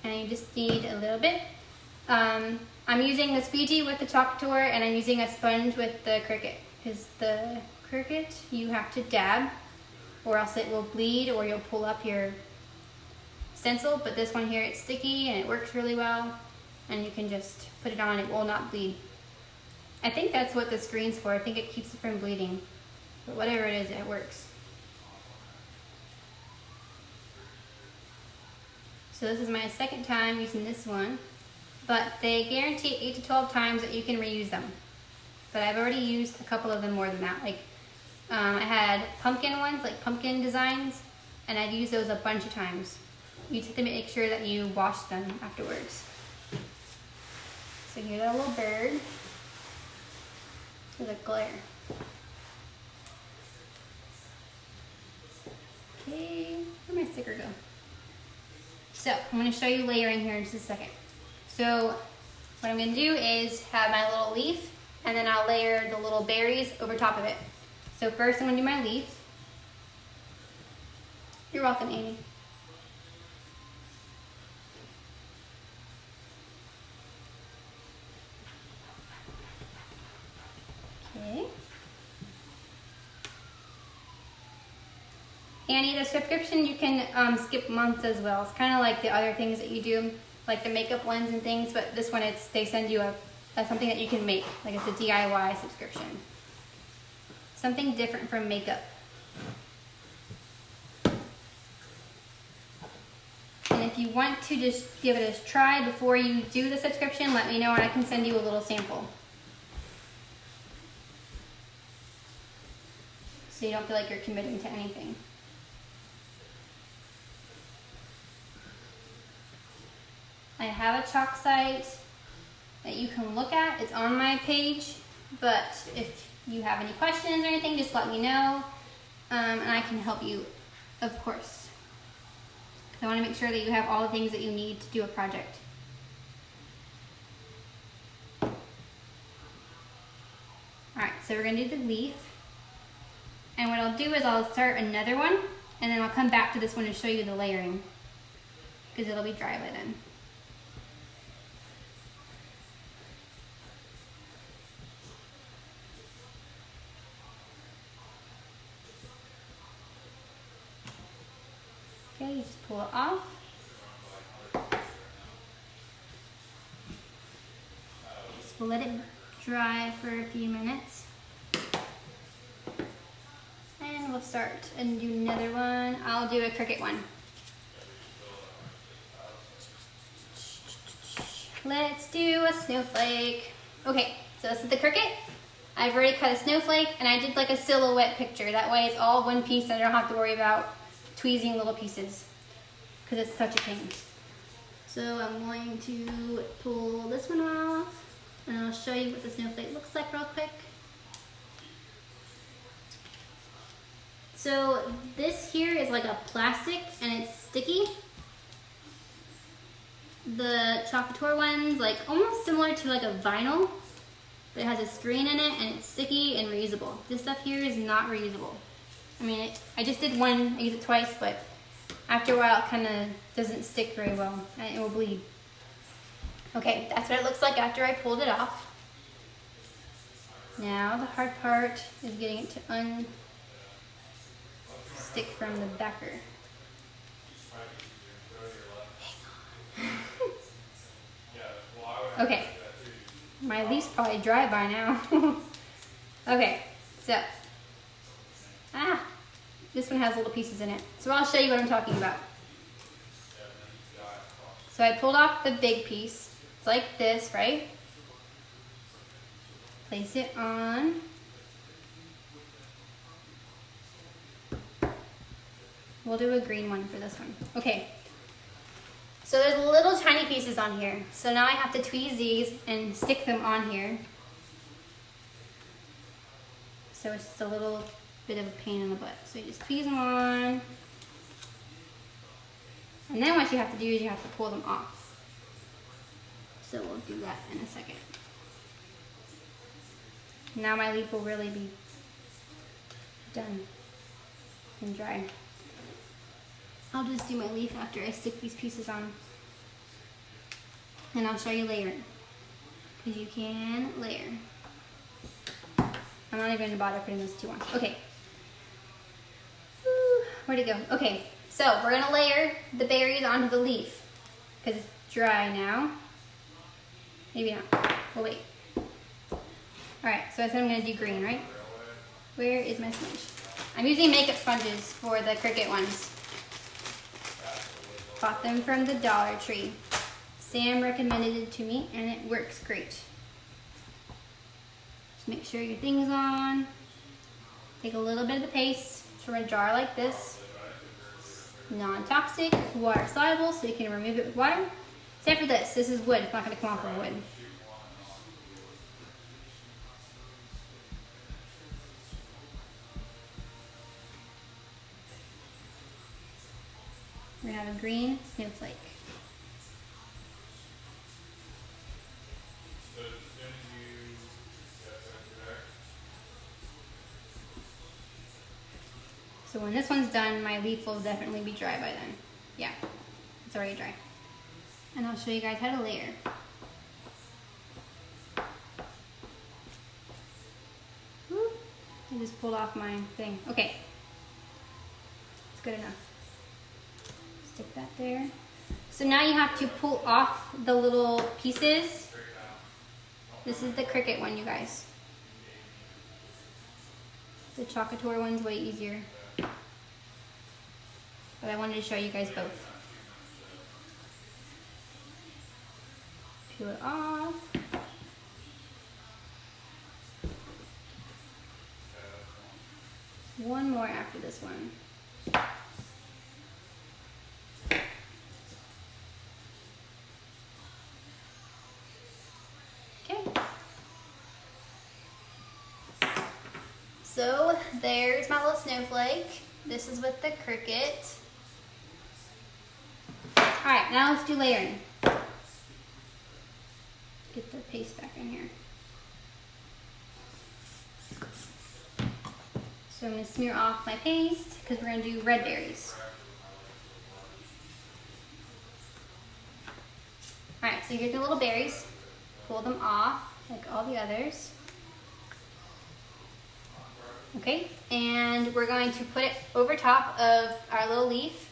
And you just need a little bit. I'm using the squeegee with the couture, and I'm using a sponge with the cricut. Because the cricut, you have to dab, or else it will bleed, or you'll pull up your stencil. But this one here, it's sticky and it works really well, and you can just put it on, it will not bleed. I think that's what the screen's for. I think it keeps it from bleeding, but whatever it is, it works. So this is my second time using this one, but they guarantee 8 to 12 times that you can reuse them. But I've already used a couple of them more than that. Like I had pumpkin ones, like pumpkin designs, and I'd use those a bunch of times. You just have to make sure that you wash them afterwards. So here's that little bird with a glare. Okay, where'd my sticker go? So I'm going to show you layering here in just a second. So what I'm going to do is have my little leaf, and then I'll layer the little berries over top of it. So first I'm going to do my leaf. You're welcome, Amy. Okay. Annie, the subscription, you can skip months as well. It's kind of like the other things that you do, like the makeup ones and things, but this one, they send you something that you can make, like it's a DIY subscription. Something different from makeup. And if you want to just give it a try before you do the subscription, let me know and I can send you a little sample. So you don't feel like you're committing to anything. I have a chalk site that you can look at. It's on my page, but if you have any questions or anything, just let me know, and I can help you, of course. I want to make sure that you have all the things that you need to do a project. Alright, so we're going to do the leaf. And what I'll do is I'll start another one, and then I'll come back to this one and show you the layering, because it'll be dry by then. Okay, just pull it off. Just let it dry for a few minutes. And we'll start and do another one. I'll do a cricket one. Let's do a snowflake. Okay, so this is the cricket. I've already cut a snowflake and I did like a silhouette picture. That way it's all one piece and I don't have to worry about tweezing little pieces because it's such a pain. So I'm going to pull this one off and I'll show you what the snowflake looks like real quick. So this here is like a plastic and it's sticky. The couture one's like almost similar to like a vinyl, but it has a screen in it and it's sticky and reusable. This stuff here is not reusable. I mean, I just did one, I used it twice, but after a while it kind of doesn't stick very well and it will bleed. Okay, that's what it looks like after I pulled it off. Now the hard part is getting it to unstick from the backer. Okay, my leaf's probably dry by now. Okay, so, this one has little pieces in it. So I'll show you what I'm talking about. So I pulled off the big piece. It's like this, right? Place it on. We'll do a green one for this one. Okay. So there's little tiny pieces on here. So now I have to tweeze these and stick them on here. So it's just a little bit of a pain in the butt. So you just tweeze them on. And then what you have to do is you have to pull them off. So we'll do that in a second. Now my leaf will really be done and dry. I'll just do my leaf after I stick these pieces on. And I'll show you layering. Because you can layer. I'm not even going to bother putting those two on. Okay. Where'd it go? Okay, so we're going to layer the berries onto the leaf. Because it's dry now. Maybe not. We'll wait. Alright, so I said I'm going to do green, right? Where is my sponge? I'm using makeup sponges for the Cricut ones. Bought them from the Dollar Tree. Sam recommended it to me and it works great. Just make sure your thing's on. Take a little bit of the paste from a jar like this. Non-toxic, water soluble, so you can remove it with water. Except for this. This is wood. It's not going to come off of wood. We're going to have a green snowflake. So when this one's done, my leaf will definitely be dry by then. Yeah, it's already dry. And I'll show you guys how to layer. Woo. I just pulled off my thing. Okay, it's good enough. Stick that there. So now you have to pull off the little pieces. This is the Cricut one, you guys. The couture one's way easier. But I wanted to show you guys both. Peel it off. One more after this one. So there's my little snowflake. This is with the Cricut. Alright, now let's do layering. Get the paste back in here. So I'm going to smear off my paste because we're going to do red berries. Alright, so you get the little berries. Pull them off like all the others. Okay, and we're going to put it over top of our little leaf.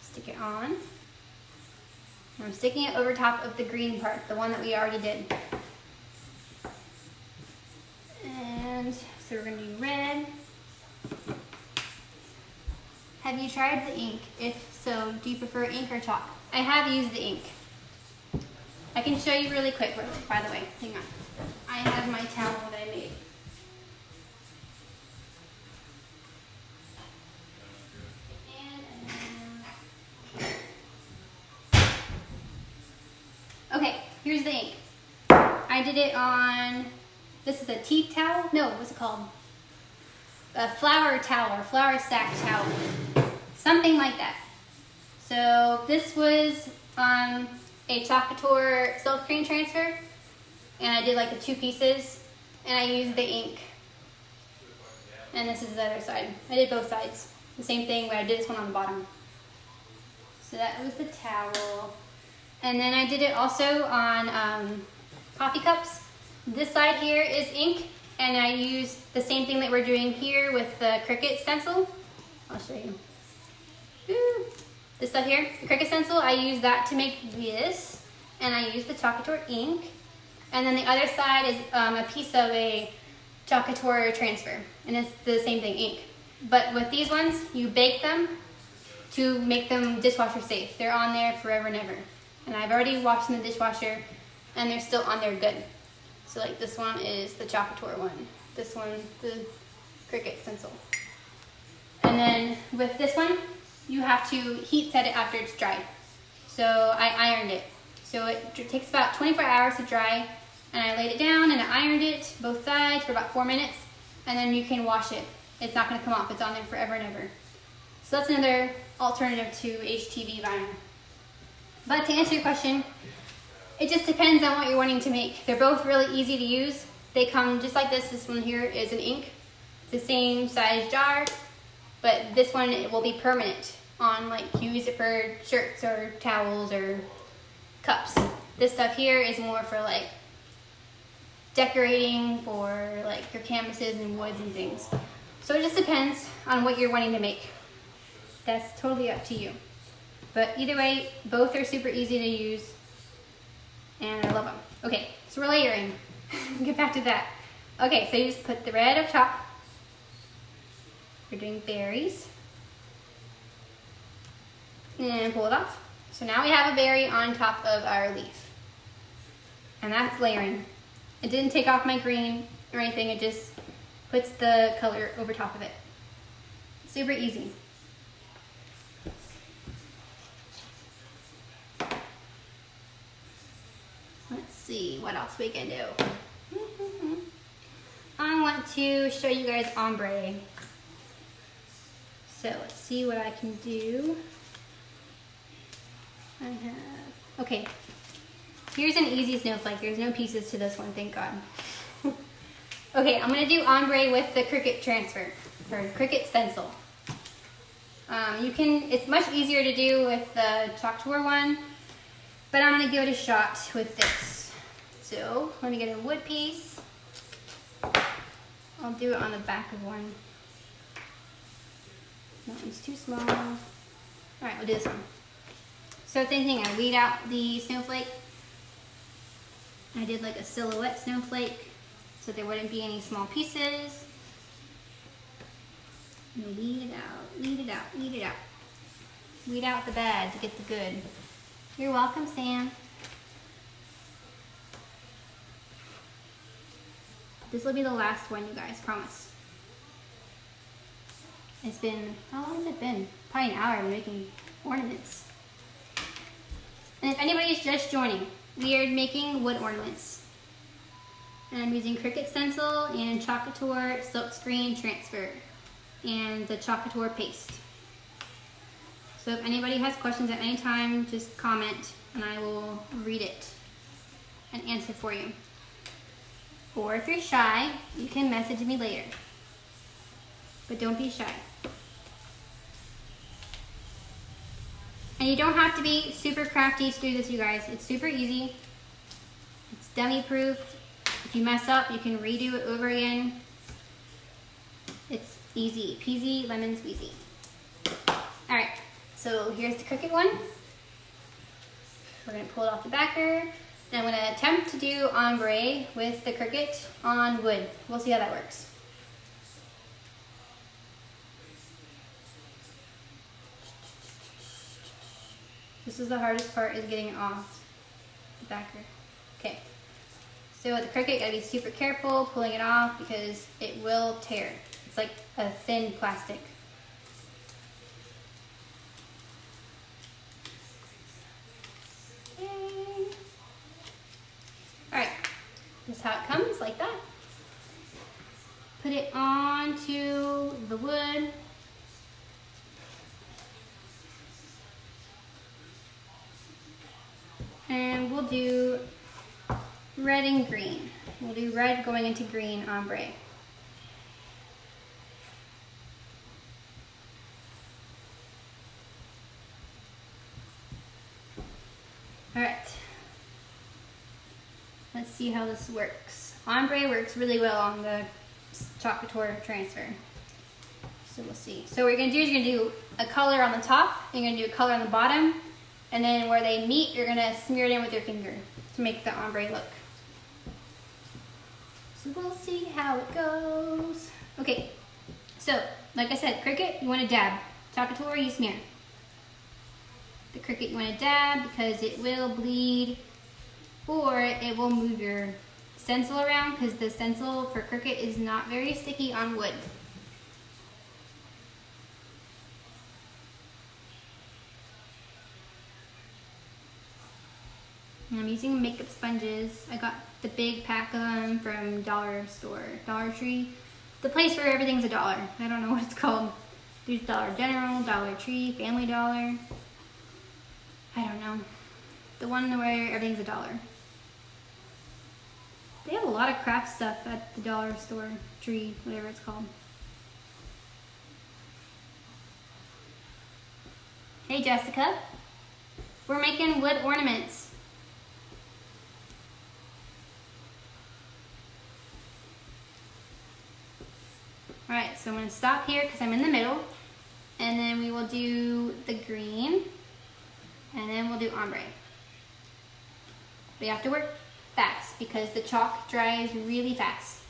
Stick it on. And I'm sticking it over top of the green part, the one that we already did. Have you tried the ink? If so, do you prefer ink or chalk? I have used the ink. I can show you really quick, by the way. Hang on. I have my towel that I made. Okay, here's the ink. I did it on, this is a tea towel? No, what's it called? A flour towel or flour sack towel. Something like that. So this was on a chalk couture silk screen transfer. And I did like the 2 pieces. And I used the ink. And this is the other side. I did both sides. The same thing, but I did this one on the bottom. So that was the towel. And then I did it also on coffee cups. This side here is ink, and I used the same thing that we're doing here with the Cricut stencil. I'll show you. Ooh. This stuff here, the Cricut stencil, I used that to make this, and I used the chalk couture ink. And then the other side is a piece of a chalk couture transfer, and it's the same thing, ink. But with these ones, you bake them to make them dishwasher safe. They're on there forever and ever. And I've already washed them in the dishwasher, and they're still on there good. So like this one is the chalk couture one. This one, the Cricut stencil. And then with this one, you have to heat set it after it's dried. So I ironed it. So it takes about 24 hours to dry, and I laid it down and I ironed it both sides for about 4 minutes, and then you can wash it. It's not gonna come off, it's on there forever and ever. So that's another alternative to HTV vinyl. But to answer your question, it just depends on what you're wanting to make. They're both really easy to use. They come just like this. This one here is an ink. It's the same size jar, but this one it will be permanent on, like, you use it for shirts or towels or cups. This stuff here is more for like decorating for like your canvases and woods and things. So it just depends on what you're wanting to make. That's totally up to you. But either way, both are super easy to use, and I love them. Okay, so we're layering. Get back to that. Okay, so you just put the red up top. We're doing berries. And pull it off. So now we have a berry on top of our leaf. And that's layering. It didn't take off my green or anything, it just puts the color over top of it. Super easy. Let's see what else we can do. I want to show you guys ombre. So let's see what I can do. I have, okay, here's an easy snowflake. There's no pieces to this one, thank God. Okay, I'm gonna do ombre with the Cricut transfer, or Cricut stencil. It's much easier to do with the chalk couture one, but I'm gonna give it a shot with this. So let me get a wood piece. I'll do it on the back of one. That one's too small. All right, we'll do this one. So same thing, I weed out the snowflake. I did like a silhouette snowflake so there wouldn't be any small pieces. And weed it out, weed it out, weed it out. Weed out the bad to get the good. You're welcome, Sam. This will be the last one, you guys, promise. It's been, how long has it been? Probably an hour making ornaments. And if anybody's just joining, we are making wood ornaments. And I'm using Cricut stencil and chalk couture silk screen transfer and the chalk couture paste. So if anybody has questions at any time, just comment and I will read it and answer for you. Or if you're shy, you can message me later. But don't be shy. And you don't have to be super crafty to do this, you guys. It's super easy. It's dummy proof. If you mess up, you can redo it over again. It's easy peasy, lemon squeezy. All right, so here's the Cricut one. We're gonna pull it off the backer. And I'm gonna attempt to do ombre with the Cricut on wood. We'll see how that works. This is the hardest part, is getting it off the backer. Okay. So with the Cricut, you gotta be super careful pulling it off because it will tear. It's like a thin plastic. Yay. All right, this is how it comes, like that. Put it onto the wood. And we'll do red and green. We'll do red going into green ombre. All right. Let's see how this works. Ombre works really well on the chalk couture transfer. So we'll see. So what you're gonna do is you're gonna do a color on the top, and you're gonna do a color on the bottom, and then where they meet, you're gonna smear it in with your finger to make the ombre look. So we'll see how it goes. Okay, so like I said, Cricut, you wanna dab. Chalk couture, you smear. The Cricut, you wanna dab because it will bleed, or it will move your stencil around, because the stencil for Cricut is not very sticky on wood. And I'm using makeup sponges. I got the big pack of them from Dollar Tree. The place where everything's $1. I don't know what it's called. There's Dollar General, Dollar Tree, Family Dollar. I don't know. The one where everything's $1. They have a lot of craft stuff at the Dollar Tree, whatever it's called. Hey Jessica, we're making wood ornaments. All right, so I'm gonna stop here because I'm in the middle, and then we will do the green, and then we'll do ombre. We have to work fast because the chalk dries really fast.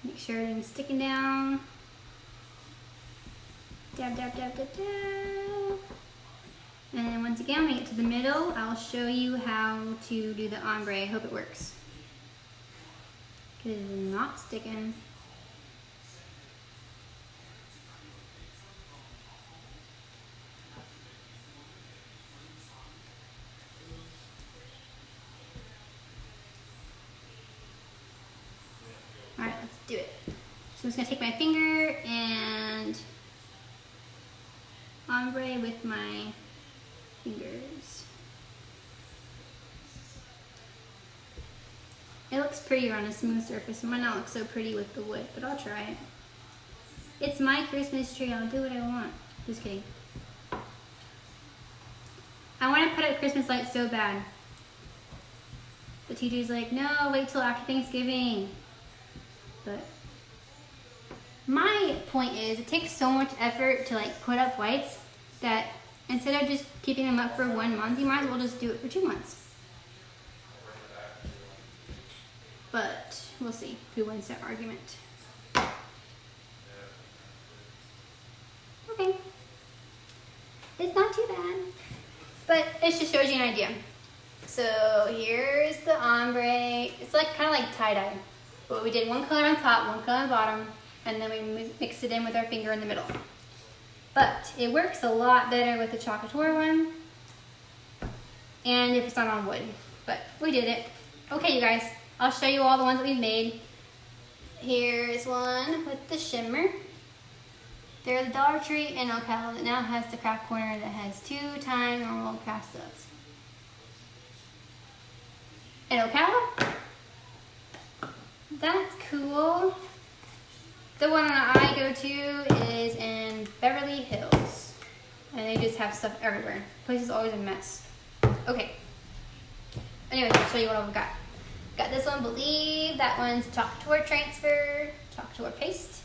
Make sure everything's sticking down. Dab, dab, dab, dab, dab. And then once again, when we get to the middle, I'll show you how to do the ombre. I hope it works. Because it is not sticking. All right, let's do it. So I'm just gonna take my finger and ombre with my fingers. It looks prettier on a smooth surface. It might not look so pretty with the wood, but I'll try it. It's my Christmas tree. I'll do what I want. Just kidding. I want to put up Christmas lights so bad. The teacher's like, no, wait till after Thanksgiving. But my point is, it takes so much effort to like put up lights that instead of just keeping them up for 1 month, you might as well just do it for 2 months. But we'll see who wins that argument. Okay. It's not too bad, but it just shows you an idea. So here's the ombre. It's like kind of like tie-dye. But we did one color on top, one color on the bottom, and then we mixed it in with our finger in the middle. But it works a lot better with the chalk couture one, and if it's not on wood. But we did it. Okay, you guys, I'll show you all the ones that we've made. Here's one with the shimmer. They're the Dollar Tree in Ocala that now has the craft corner that has 2 times normal craft stuff. In Ocala? That's cool. The one that I go to is in Beverly Hills. And they just have stuff everywhere. The place is always a mess. Okay. Anyways, I'll show you what I've got. Got this one, Believe. That one's chalk couture transfer, chalk couture paste.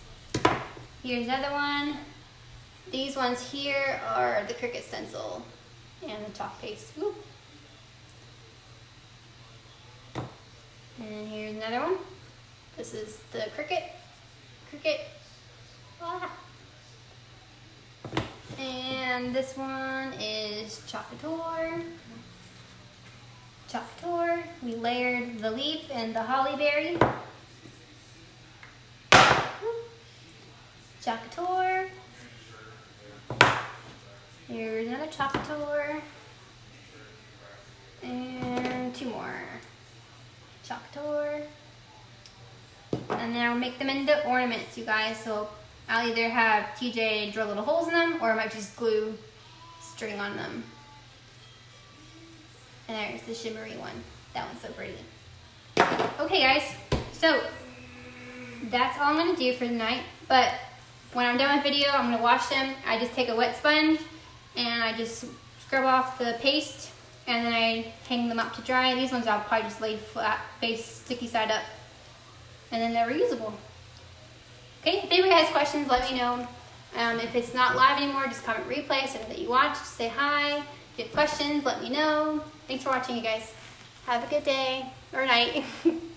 Here's another one. These ones here are the Cricut stencil and the chalk paste. Woo. And here's another one. This is the Cricut. Ah. And this one is couture. We layered the leaf and the holly berry. Couture. Here's another couture. And two more. Couture. And then I'll make them into ornaments, you guys. So I'll either have TJ drill little holes in them, or I might just glue string on them. And there's the shimmery one. That one's so pretty. Okay guys, so that's all I'm gonna do for the night. But when I'm done with video, I'm gonna wash them. I just take a wet sponge and I just scrub off the paste, and then I hang them up to dry. These ones I'll probably just lay flat, face sticky side up, and then they're reusable. Okay, if anybody has questions, let me know. If it's not live anymore, just comment replay so that you watched. Say hi. If you have questions, let me know. Thanks for watching, you guys. Have a good day or night.